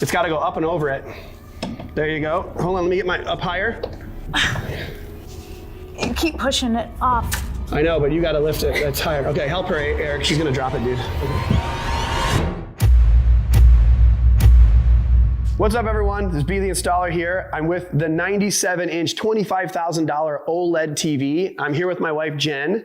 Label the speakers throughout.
Speaker 1: It's got to go up and over it. There you go. Hold on, let me get my up higher.
Speaker 2: You keep pushing it off.
Speaker 1: I know, but you got to lift it. That's higher. Okay, help her, Eric. She's going to drop it, dude. Okay. What's up, everyone? This is B the Installer here. I'm with the 97-inch, $25,000 OLED TV. I'm here with my wife, Jen.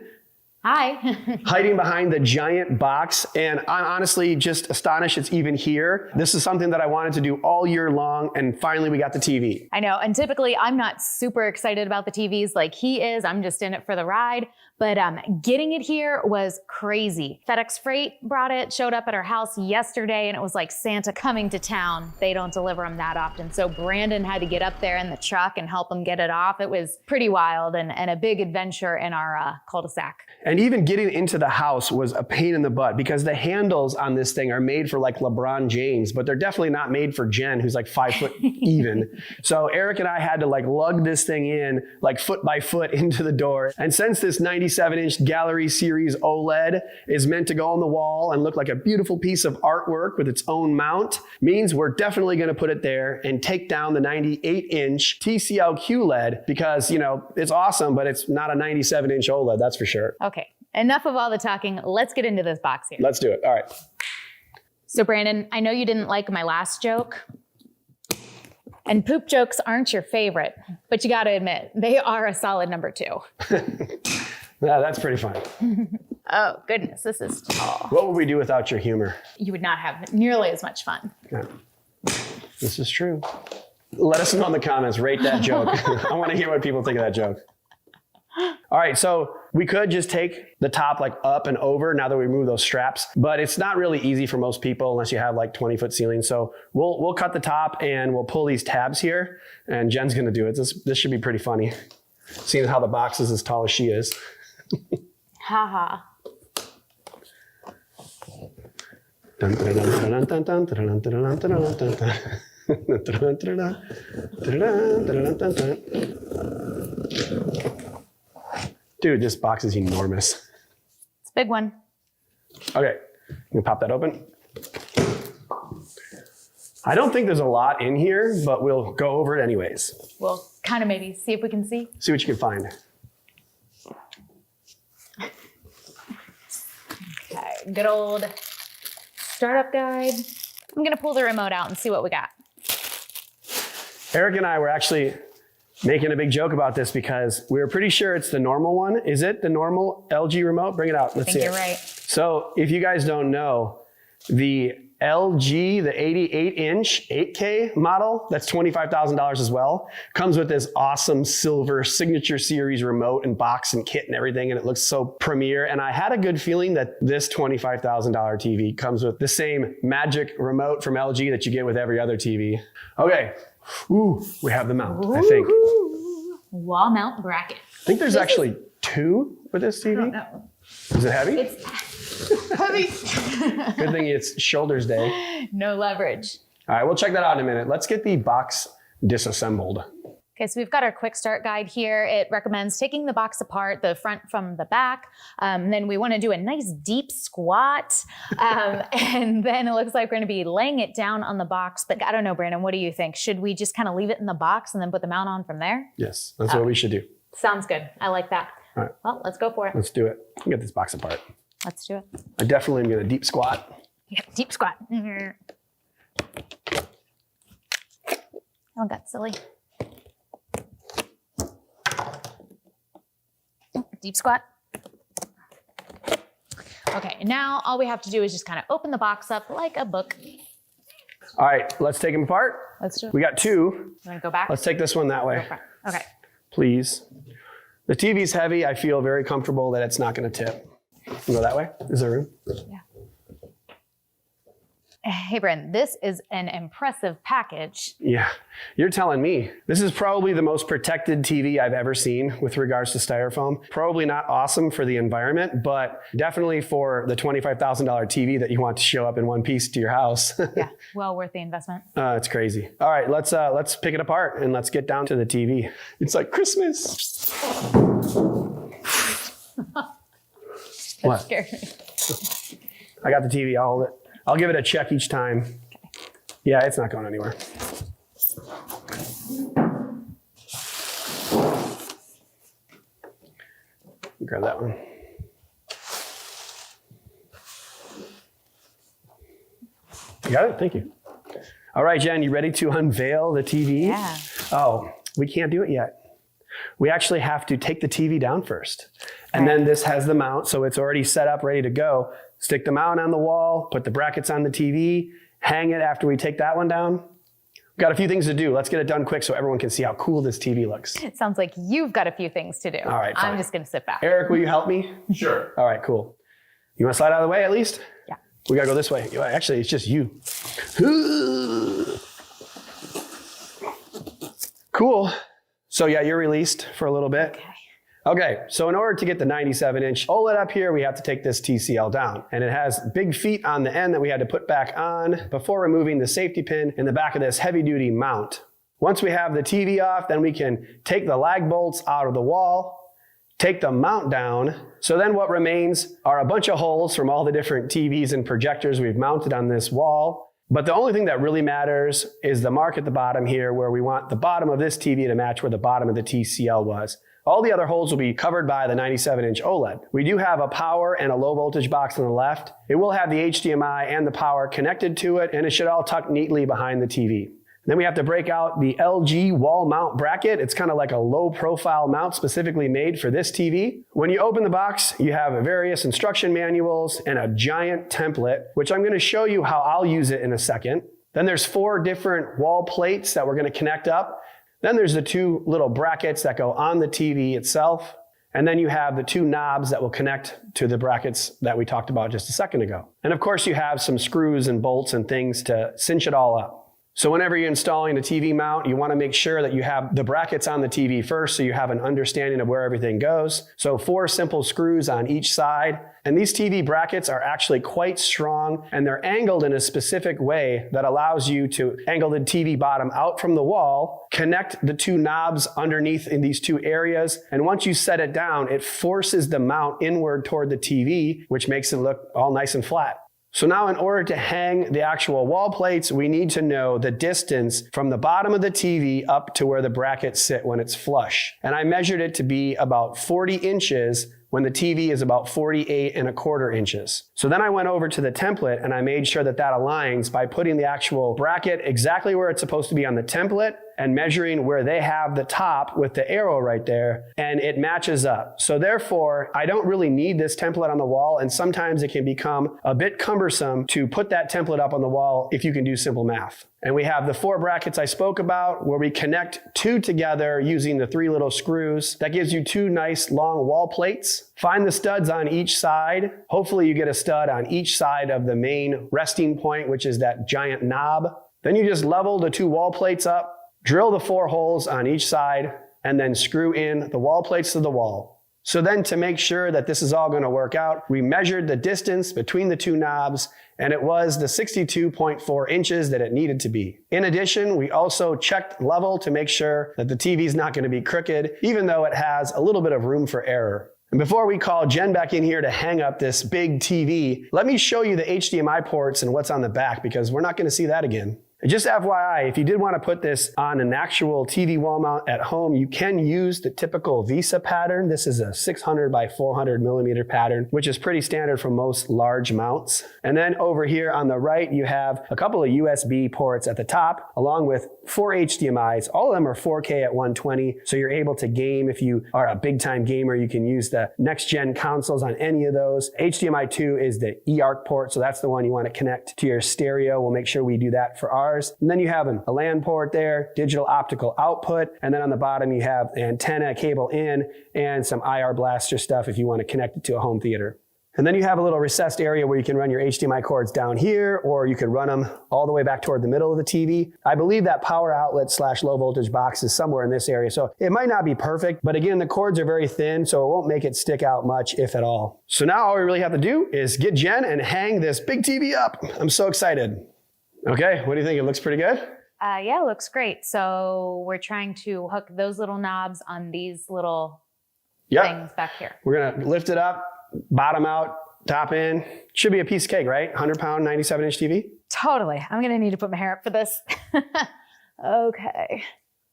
Speaker 2: Hi.
Speaker 1: Hiding behind the giant box, and I'm honestly just astonished it's even here. This is something that I wanted to do all year long, and finally we got the TV.
Speaker 2: I know, and typically I'm not super excited about the TVs like he is. I'm just in it for the ride. But getting it here was crazy. FedEx Freight brought it, showed up at our house yesterday, and it was like Santa coming to town. They don't deliver them that often. So Brandon had to get up there in the truck and help him get it off. It was pretty wild and a big adventure in our cul-de-sac.
Speaker 1: And even getting into the house was a pain in the butt because the handles on this thing are made for like LeBron James, but they're definitely not made for Jen, who's like 5 foot even. So Eric and I had to like lug this thing in like foot by foot into the door. And since this 97-inch Gallery Series OLED is meant to go on the wall and look like a beautiful piece of artwork with its own mount, means we're definitely going to put it there and take down the 98-inch TCL QLED because, you know, it's awesome, but it's not a 97-inch OLED, that's for sure.
Speaker 2: Okay, enough of all the talking. Let's get into this box here.
Speaker 1: Let's do it. All right.
Speaker 2: So Brandon, I know you didn't like my last joke. And poop jokes aren't your favorite, but you got to admit, they are a solid number 2.
Speaker 1: Yeah, that's pretty fun.
Speaker 2: Oh, goodness, this is tall.
Speaker 1: What would we do without your humor?
Speaker 2: You would not have nearly as much fun.
Speaker 1: Yeah. This is true. Let us know in the comments, rate that joke. I want to hear what people think of that joke. All right, so we could just take the top like up and over now that we remove those straps, but it's not really easy for most people unless you have like 20-foot ceilings. So we'll cut the top and we'll pull these tabs here, and Jen's gonna do it. This should be pretty funny, seeing how the box is as tall as she is.
Speaker 2: Haha.
Speaker 1: Dude, this box is enormous.
Speaker 2: It's a big one.
Speaker 1: Okay, you can pop that open. I don't think there's a lot in here, but we'll go over it anyways.
Speaker 2: We'll kind of maybe see if we can see.
Speaker 1: See what you can find.
Speaker 2: Okay, good old startup guide. I'm gonna pull the remote out and see what we got.
Speaker 1: Eric and I were actually making a big joke about this because we were pretty sure it's the normal one. Is it the normal LG remote? Bring it out. Let's see it.
Speaker 2: I think you're right.
Speaker 1: So if you guys don't know, the LG, the 88-inch 8K model, that's $25,000 as well, comes with this awesome silver Signature Series remote and box and kit and everything, and it looks so premier. And I had a good feeling that this $25,000 TV comes with the same magic remote from LG that you get with every other TV. Okay. Ooh, we have the mount, I think.
Speaker 2: Wall mount bracket.
Speaker 1: I think there's actually 2 with this TV.
Speaker 2: I don't know.
Speaker 1: Is it heavy?
Speaker 2: It's heavy.
Speaker 1: Good thing it's shoulders day.
Speaker 2: No leverage.
Speaker 1: All right, we'll check that out in a minute. Let's get the box disassembled.
Speaker 2: Okay, so we've got our quick start guide here. It recommends taking the box apart, the front from the back. Then we want to do a nice deep squat. And then it looks like we're going to be laying it down on the box. But I don't know, Brandon, what do you think? Should we just kind of leave it in the box and then put the mount on from there?
Speaker 1: Yes, that's what we should do.
Speaker 2: Sounds good. I like that.
Speaker 1: All right.
Speaker 2: Well, let's go for it.
Speaker 1: Let's do it. Get this box apart.
Speaker 2: Let's do it.
Speaker 1: I definitely am going to deep squat.
Speaker 2: Yeah, deep squat. Oh, got silly. Deep squat. Okay, and now all we have to do is just kind of open the box up like a book.
Speaker 1: All right, let's take them apart.
Speaker 2: Let's do it.
Speaker 1: We got 2.
Speaker 2: You want to go back?
Speaker 1: Let's take this one that way.
Speaker 2: Okay.
Speaker 1: Please. The TV's heavy. I feel very comfortable that it's not going to tip. You go that way? Is there room?
Speaker 2: Yeah. Hey, Brandon, this is an impressive package.
Speaker 1: Yeah, you're telling me. This is probably the most protected TV I've ever seen with regards to styrofoam. Probably not awesome for the environment, but definitely for the $25,000 TV that you want to show up in one piece to your house.
Speaker 2: Yeah, well worth the investment.
Speaker 1: It's crazy. All right, let's pick it apart and let's get down to the TV. It's like Christmas.
Speaker 2: That
Speaker 1: What?
Speaker 2: scared me.
Speaker 1: I got the TV. I'll hold it. I'll give it a check each time.
Speaker 2: Okay.
Speaker 1: Yeah, it's not going anywhere. Grab that one. You got it? Thank you. All right, Jen, you ready to unveil the TV?
Speaker 2: Yeah.
Speaker 1: Oh, we can't do it yet. We actually have to take the TV down first. And then this has the mount, so it's already set up, ready to go. Stick the mount on the wall, put the brackets on the TV, hang it after we take that one down. We've got a few things to do. Let's get it done quick so everyone can see how cool this TV looks.
Speaker 2: It sounds like you've got a few things to do.
Speaker 1: All right, fine.
Speaker 2: I'm just going to sit back.
Speaker 1: Eric, will you help me?
Speaker 3: Sure.
Speaker 1: All right, cool. You want to slide out of the way at least?
Speaker 2: Yeah.
Speaker 1: We got to go this way. Actually, it's just you. Cool. So yeah, you're released for a little bit. Okay, so in order to get the 97-inch OLED up here, we have to take this TCL down. And it has big feet on the end that we had to put back on before removing the safety pin in the back of this heavy-duty mount. Once we have the TV off, then we can take the lag bolts out of the wall, take the mount down. So then what remains are a bunch of holes from all the different TVs and projectors we've mounted on this wall. But the only thing that really matters is the mark at the bottom here where we want the bottom of this TV to match where the bottom of the TCL was. All the other holes will be covered by the 97-inch OLED. We do have a power and a low voltage box on the left. It will have the HDMI and the power connected to it, and it should all tuck neatly behind the TV. Then we have to break out the LG wall mount bracket. It's kind of like a low profile mount specifically made for this TV. When you open the box, you have various instruction manuals and a giant template, which I'm going to show you how I'll use it in a second. Then there's 4 different wall plates that we're going to connect up. Then there's the 2 little brackets that go on the TV itself. And then you have the 2 knobs that will connect to the brackets that we talked about just a second ago. And of course you have some screws and bolts and things to cinch it all up. So whenever you're installing a TV mount, you want to make sure that you have the brackets on the TV first so you have an understanding of where everything goes. So 4 simple screws on each side. And these TV brackets are actually quite strong, and they're angled in a specific way that allows you to angle the TV bottom out from the wall, connect the 2 knobs underneath in these 2 areas, and once you set it down, it forces the mount inward toward the TV, which makes it look all nice and flat. So now in order to hang the actual wall plates, we need to know the distance from the bottom of the TV up to where the brackets sit when it's flush. And I measured it to be about 40 inches when the TV is about 48¼ inches. So then I went over to the template and I made sure that that aligns by putting the actual bracket exactly where it's supposed to be on the template and measuring where they have the top with the arrow right there, and it matches up. So therefore, I don't really need this template on the wall, and sometimes it can become a bit cumbersome to put that template up on the wall if you can do simple math. And we have the 4 brackets I spoke about where we connect 2 together using the 3 little screws. That gives you 2 nice long wall plates. Find the studs on each side. Hopefully you get a stud on each side of the main resting point, which is that giant knob. Then you just level the 2 wall plates up, drill the 4 holes on each side, and then screw in the wall plates to the wall. So then to make sure that this is all going to work out, we measured the distance between the 2 knobs, and it was the 62.4 inches that it needed to be. In addition, we also checked level to make sure that the TV is not going to be crooked, even though it has a little bit of room for error. And before we call Jen back in here to hang up this big TV, let me show you the HDMI ports and what's on the back, because we're not going to see that again. Just FYI, if you did want to put this on an actual TV wall mount at home, you can use the typical Visa pattern. This is a 600 by 400 millimeter pattern, which is pretty standard for most large mounts. And then over here on the right, you have a couple of USB ports at the top, along with 4 HDMIs. All of them are 4K at 120, so you're able to game. If you are a big time gamer, you can use the next gen consoles on any of those. HDMI 2 is the eARC port, so that's the one you want to connect to your stereo. We'll make sure we do that for ours. And then you have a LAN port there, digital optical output, and then on the bottom you have antenna, cable in, and some IR blaster stuff if you want to connect it to a home theater. And then you have a little recessed area where you can run your HDMI cords down here, or you could run them all the way back toward the middle of the TV. I believe that power outlet / low voltage box is somewhere in this area, so it might not be perfect, but again, the cords are very thin, so it won't make it stick out much, if at all. So now all we really have to do is get Jen and hang this big TV up. I'm so excited. Okay, what do you think? It looks pretty good?
Speaker 2: Yeah, it looks great. So we're trying to hook those little knobs on these little things back here.
Speaker 1: We're gonna lift it up, bottom out, top in. Should be a piece of cake, right? 100-pound, 97-inch TV.
Speaker 2: Totally. I'm going to need to put my hair up for this. Okay.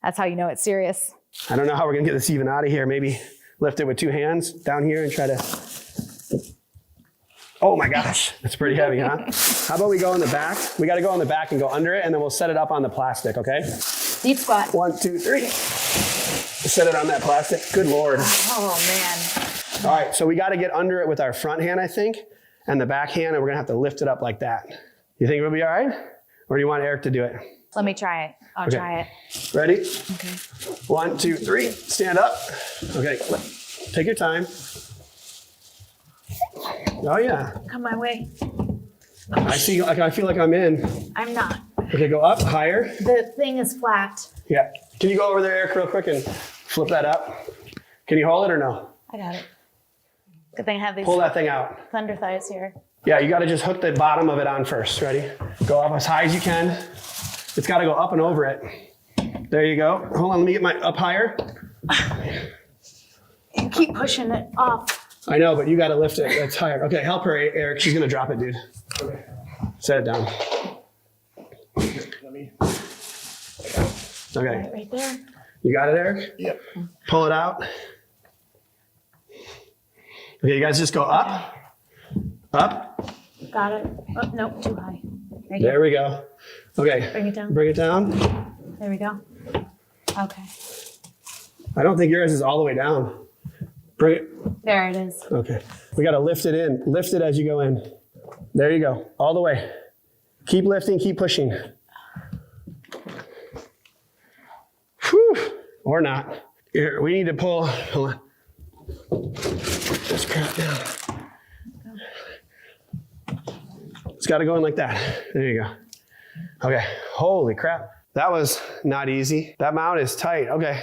Speaker 2: That's how you know it's serious.
Speaker 1: I don't know how we're going to get this even out of here. Maybe lift it with 2 hands down here and try to... Oh my gosh, that's pretty heavy, huh? How about we go in the back? We got to go in the back and go under it, and then we'll set it up on the plastic, okay?
Speaker 2: Deep squat.
Speaker 1: 1, 2, 3. Set it on that plastic. Good Lord.
Speaker 2: Oh, man.
Speaker 1: All right, so we got to get under it with our front hand, I think, and the back hand, and we're going to have to lift it up like that. You think it'll be all right? Or do you want Eric to do it?
Speaker 2: Let me try it. I'll try it.
Speaker 1: Ready?
Speaker 2: Okay.
Speaker 1: 1, 2, 3. Stand up. Okay, take your time. Oh yeah.
Speaker 2: Come my way.
Speaker 1: I see. I feel like I'm in.
Speaker 2: I'm not.
Speaker 1: Okay, go up higher.
Speaker 2: The thing is flat.
Speaker 1: Yeah. Can you go over there, Eric, real quick and flip that up? Can you hold it or no?
Speaker 2: I got it. Good thing I have these
Speaker 1: Pull that thing out.
Speaker 2: thunder thighs here.
Speaker 1: Yeah, you got to just hook the bottom of it on first. Ready? Go up as high as you can. It's got to go up and over it. There you go. Hold on, let me get my up higher.
Speaker 2: And keep pushing it off.
Speaker 1: I know, but you got to lift it. That's higher. Okay, help her, Eric. She's gonna drop it, dude. Okay. Set it down. Okay.
Speaker 2: Right there.
Speaker 1: You got it, Eric?
Speaker 3: Yep.
Speaker 1: Pull it out. Okay, you guys just go up. Up.
Speaker 2: Got it. Oh, nope, too high. Right
Speaker 1: There
Speaker 2: here.
Speaker 1: we go. Okay.
Speaker 2: Bring it down.
Speaker 1: Bring it down.
Speaker 2: There we go. Okay.
Speaker 1: I don't think yours is all the way down. Bring it.
Speaker 2: There it is.
Speaker 1: Okay. We got to lift it in. Lift it as you go in. There you go. All the way. Keep lifting, keep pushing. Whew. Or not. Here, we need to pull. Hold on. This crap down. It's got to go in like that. There you go. Okay. Holy crap. That was not easy. That mount is tight. Okay.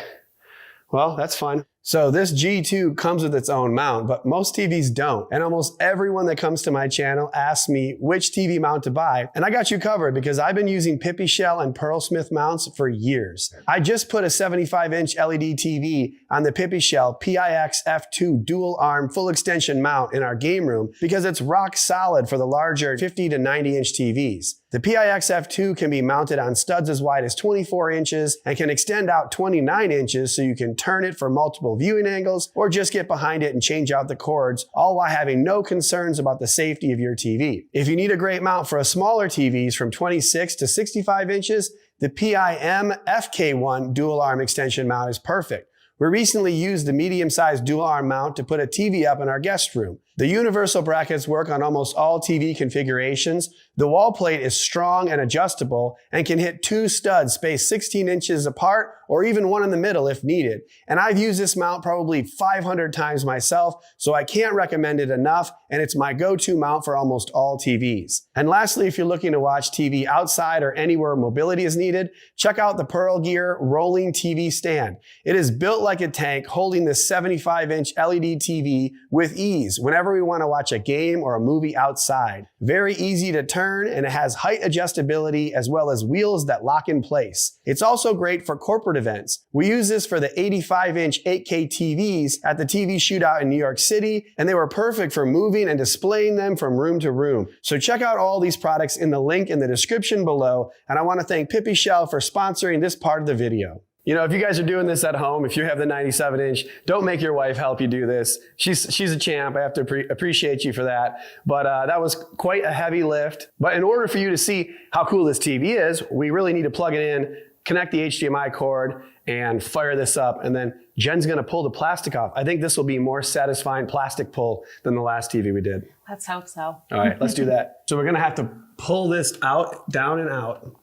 Speaker 1: Well, that's fun. So this G2 comes with its own mount, but most TVs don't. And almost everyone that comes to my channel asks me which TV mount to buy. And I got you covered because I've been using Pippy Shell and Pearl Smith mounts for years. I just put a 75-inch LED TV on the Pippy Shell PIX F2 dual arm full extension mount in our game room because it's rock solid for the larger 50 to 90-inch TVs. The PIX F2 can be mounted on studs as wide as 24 inches and can extend out 29 inches so you can turn it for multiple viewing angles or just get behind it and change out the cords, all while having no concerns about the safety of your TV. If you need a great mount for a smaller TVs from 26 to 65 inches, the PIM FK1 dual arm extension mount is perfect. We recently used the medium-sized dual-arm mount to put a TV up in our guest room. The universal brackets work on almost all TV configurations. The wall plate is strong and adjustable and can hit 2 studs spaced 16 inches apart or even one in the middle if needed. And I've used this mount probably 500 times myself, so I can't recommend it enough, and it's my go-to mount for almost all TVs. And lastly, if you're looking to watch TV outside or anywhere mobility is needed, check out the Pearl Gear rolling TV stand. It is built like a tank, holding this 75-inch LED TV with ease whenever we want to watch a game or a movie outside. Very easy to turn, and it has height adjustability as well as wheels that lock in place. It's also great for corporate events. We use this for the 85-inch 8K TVs at the TV shootout in New York City, and they were perfect for moving and displaying them from room to room. So check out all these products in the link in the description below, and I want to thank Pippy Shell for sponsoring this part of the video. You know, if you guys are doing this at home, if you have the 97-inch, don't make your wife help you do this. She's a champ. I have to appreciate you for that. But that was quite a heavy lift. But in order for you to see how cool this TV is, we really need to plug it in, connect the HDMI cord, and fire this up. And then Jen's going to pull the plastic off. I think this will be more satisfying plastic pull than the last TV we did.
Speaker 2: Let's hope so.
Speaker 1: All right, let's do that. So we're going to have to pull this out, down and out.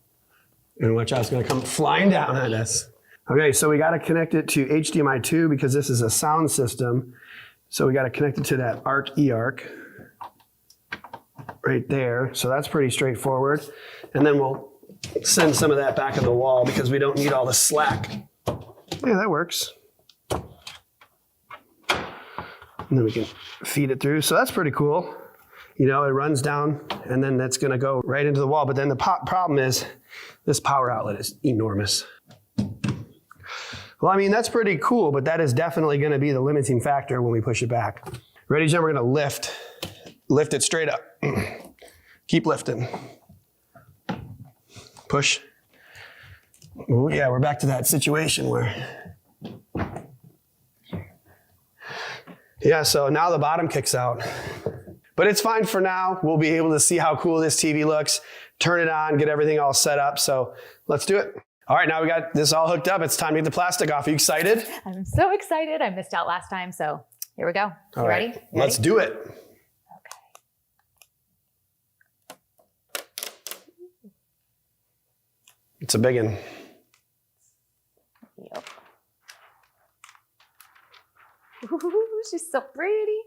Speaker 1: And watch out, it's going to come flying down at us. Okay, so we got to connect it to HDMI 2 because this is a sound system. So we got to connect it to that ARC eARC right there. So that's pretty straightforward. And then we'll send some of that back in the wall because we don't need all the slack. Yeah, that works. And then we can feed it through. So that's pretty cool. You know, it runs down and then that's going to go right into the wall. But then the problem is this power outlet is enormous. Well, I mean, that's pretty cool, but that is definitely going to be the limiting factor when we push it back. Ready, Jen? We're going to lift Lift it straight up. Keep lifting. Push. Ooh, yeah, we're back to that situation where, yeah, so now the bottom kicks out. But it's fine for now. We'll be able to see how cool this TV looks, turn it on, get everything all set up. So let's do it. All right, now we got this all hooked up. It's time to get the plastic off. Are you excited?
Speaker 2: I'm so excited. I missed out last time, so here we go.
Speaker 1: All right,
Speaker 2: ready?
Speaker 1: Let's do it. It's a big one.
Speaker 2: Yep. Ooh, she's so pretty.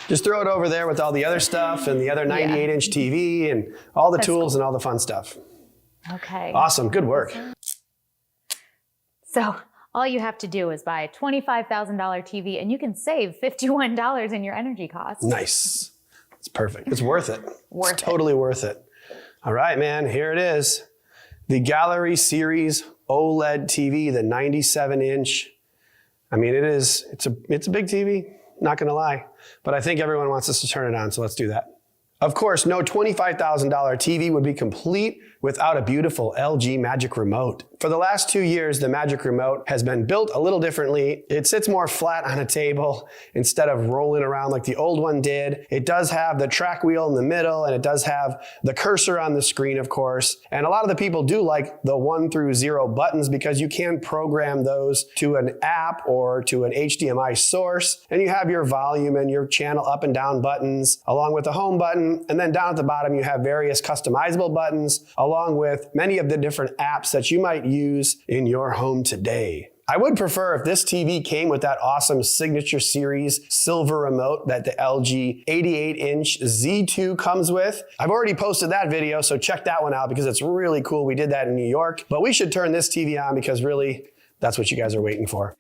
Speaker 1: Just throw it over there with all the other stuff and the other 98-inch TV and all the tools and all the fun stuff.
Speaker 2: Okay.
Speaker 1: Awesome. Good work.
Speaker 2: So all you have to do is buy a $25,000 TV and you can save $51 in your energy costs.
Speaker 1: Nice. It's perfect. It's worth it.
Speaker 2: It's
Speaker 1: totally worth it. All right, man. Here it is. The Gallery Series OLED TV, the 97-inch. I mean, it's a big TV. Not gonna lie, but I think everyone wants us to turn it on, so let's do that. Of course, no $25,000 TV would be complete without a beautiful LG Magic Remote. For the last 2 years, the Magic Remote has been built a little differently. It sits more flat on a table instead of rolling around like the old one did. It does have the track wheel in the middle, and it does have the cursor on the screen, of course. And a lot of the people do like the 1 through 0 buttons because you can program those to an app or to an HDMI source. And you have your volume and your channel up and down buttons along with the home button. And then down at the bottom, you have various customizable buttons along with many of the different apps that you might use in your home today. I would prefer if this TV came with that awesome Signature Series silver remote that the LG 88-inch Z2 comes with. I've already posted that video, so check that one out because it's really cool. We did that in New York, but we should turn this TV on because really, that's what you guys are waiting for.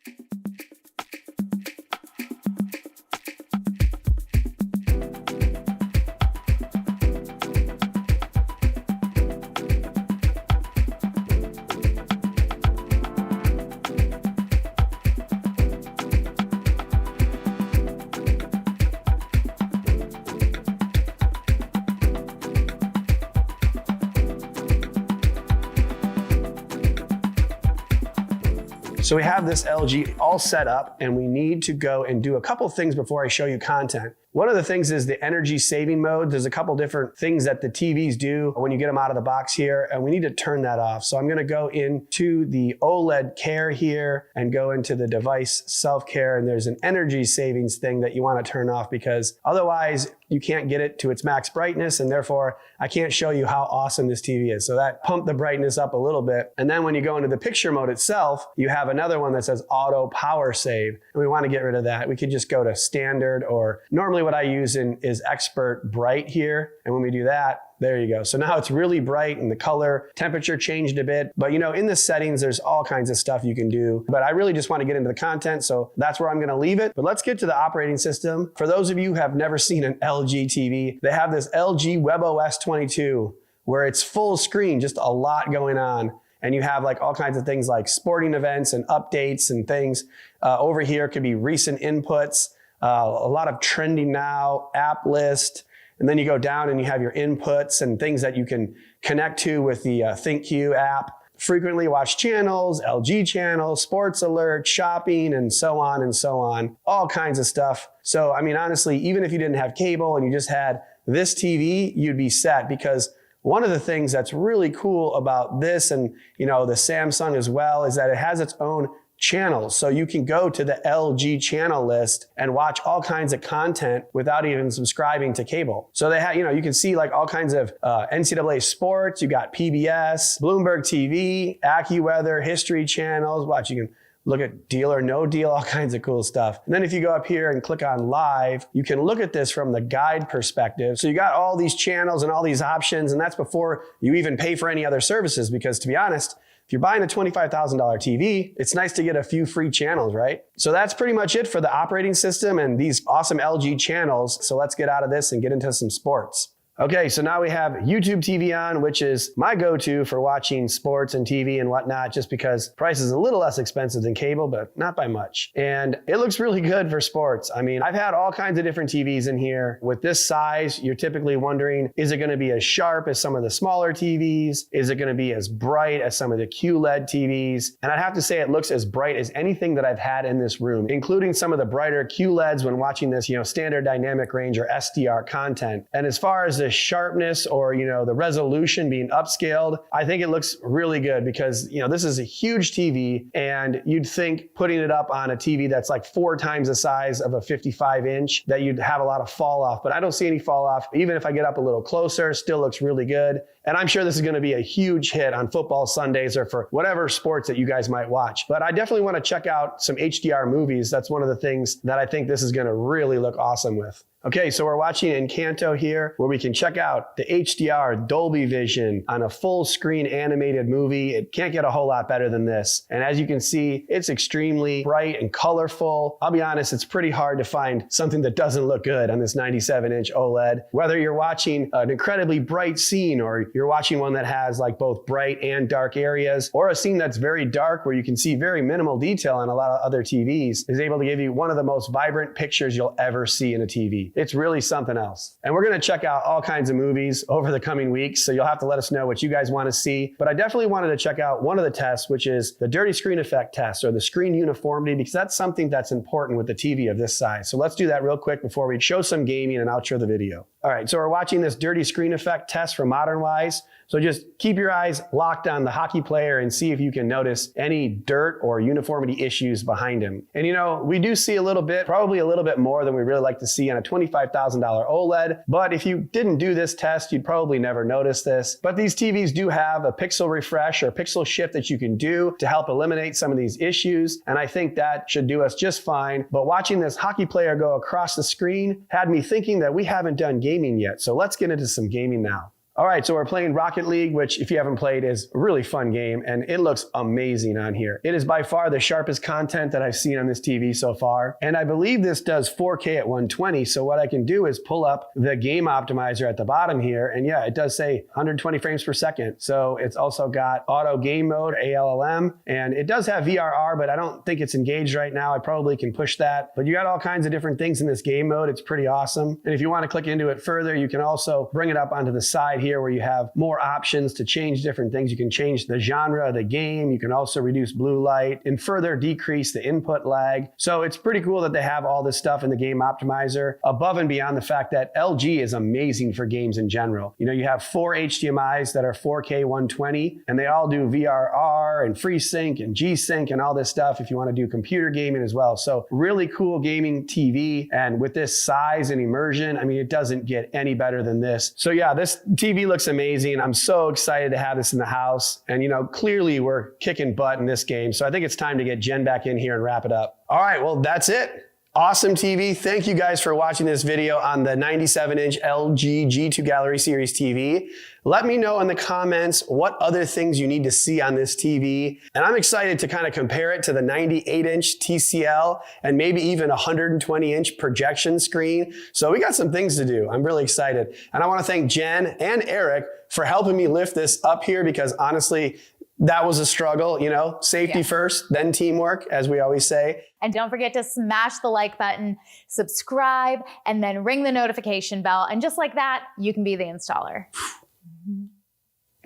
Speaker 1: So we have this LG all set up and we need to go and do a couple things before I show you content. One of the things is the energy saving mode. There's a couple different things that the TVs do when you get them out of the box here, and we need to turn that off. So I'm gonna go into the OLED care here and go into the device self-care, and there's an energy savings thing that you wanna turn off because otherwise you can't get it to its max brightness, and therefore I can't show you how awesome this TV is. So that pumped the brightness up a little bit. And then when you go into the picture mode itself, you have another one that says auto power save, and we wanna get rid of that. We could just go to standard, or normally what I use is expert bright here. And when we do that, there you go. So now it's really bright and the color temperature changed a bit. But you know, in the settings, there's all kinds of stuff you can do. But I really just want to get into the content. So that's where I'm going to leave it. But let's get to the operating system. For those of you who have never seen an LG TV, they have this LG WebOS 22 where it's full screen, just a lot going on. And you have like all kinds of things like sporting events and updates and things. Over here could be recent inputs, a lot of trending now, app list. And then you go down and you have your inputs and things that you can connect to with the ThinkQ app. Frequently watched channels, LG channels, sports alert, shopping, and so on and so on. All kinds of stuff. So, I mean, honestly, even if you didn't have cable and you just had this TV, you'd be set, because one of the things that's really cool about this, and you know, the Samsung as well, is that it has its own channels. So you can go to the LG channel list and watch all kinds of content without even subscribing to cable. So they have, you know, you can see like all kinds of NCAA sports. You got PBS, Bloomberg TV, AccuWeather, History channels. Watch, you can look at Deal or No Deal, all kinds of cool stuff. And then if you go up here and click on live, you can look at this from the guide perspective. So you got all these channels and all these options, and that's before you even pay for any other services, because to be honest, if you're buying a $25,000 TV, it's nice to get a few free channels, right? So that's pretty much it for the operating system and these awesome LG channels. So let's get out of this and get into some sports. Okay, so now we have YouTube TV on, which is my go-to for watching sports and TV and whatnot, just because price is a little less expensive than cable, but not by much. And it looks really good for sports. I mean, I've had all kinds of different TVs in here. With this size, you're typically wondering, is it gonna be as sharp as some of the smaller TVs? Is it gonna be as bright as some of the QLED TVs? And I'd have to say it looks as bright as anything that I've had in this room, including some of the brighter QLEDs when watching this, standard dynamic range or SDR content. And as far as the sharpness or, the resolution being upscaled, I think it looks really good because, this is a huge TV and you'd think putting it up on a TV that's like 4 times the size of a 55-inch that you'd have a lot of fall off, but I don't see any fall off. Even if I get up a little closer, still looks really good. And I'm sure this is going to be a huge hit on football Sundays or for whatever sports that you guys might watch. But I definitely want to check out some HDR movies. That's one of the things that I think this is going to really look awesome with. Okay, so we're watching Encanto here, where we can check out the HDR Dolby Vision on a full screen animated movie. It can't get a whole lot better than this. And as you can see, it's extremely bright and colorful. I'll be honest, it's pretty hard to find something that doesn't look good on this 97-inch OLED. Whether you're watching an incredibly bright scene or you're watching one that has like both bright and dark areas, or a scene that's very dark where you can see very minimal detail on a lot of other TVs, is able to give you one of the most vibrant pictures you'll ever see in a TV. It's really something else. And we're going to check out all kinds of movies over the coming weeks, so you'll have to let us know what you guys want to see. But I definitely wanted to check out one of the tests, which is the dirty screen effect test or the screen uniformity, because that's something that's important with the TV of this size. So let's do that real quick before we show some gaming and outro the video. All right, so we're watching this dirty screen effect test from ModernWise. So just keep your eyes locked on the hockey player and see if you can notice any dirt or uniformity issues behind him. And we do see a little bit, probably a little bit more than we really like to see on a $25,000 OLED. But if you didn't do this test, you'd probably never notice this. But these TVs do have a pixel refresh or pixel shift that you can do to help eliminate some of these issues. And I think that should do us just fine. But watching this hockey player go across the screen had me thinking that we haven't done gaming yet. So let's get into some gaming now. All right, so we're playing Rocket League, which if you haven't played is a really fun game and it looks amazing on here. It is by far the sharpest content that I've seen on this TV so far. And I believe this does 4K at 120. So what I can do is pull up the game optimizer at the bottom here. And yeah, it does say 120 frames per second. So it's also got auto game mode, ALLM, and it does have VRR, but I don't think it's engaged right now. I probably can push that. But you got all kinds of different things in this game mode. It's pretty awesome. And if you want to click into it further, you can also bring it up onto the side here where you have more options to change different things. You can change the genre of the game. You can also reduce blue light and further decrease the input lag. So it's pretty cool that they have all this stuff in the game optimizer, above and beyond the fact that LG is amazing for games in general. You have 4 HDMIs that are 4K 120, and they all do VRR and FreeSync and G-Sync and all this stuff if you want to do computer gaming as well. So really cool gaming TV. And with this size and immersion, I mean, it doesn't get any better than this. So yeah, this TV looks amazing. I'm so excited to have this in the house. And clearly we're kicking butt in this game. So I think it's time to get Jen back in here and wrap it up. All right, well, that's it. Awesome TV. Thank you guys for watching this video on the 97-inch LG G2 Gallery Series TV. Let me know in the comments what other things you need to see on this TV. And I'm excited to kind of compare it to the 98-inch TCL and maybe even a 120-inch projection screen. So we got some things to do. I'm really excited. And I want to thank Jen and Eric for helping me lift this up here because honestly, that was a struggle, safety first, then teamwork, as we always say.
Speaker 2: And don't forget to smash the like button, subscribe, and then ring the notification bell. And just like that, you can be the installer.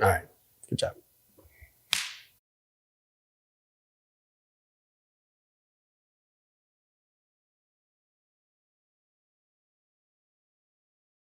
Speaker 1: All right. Good job.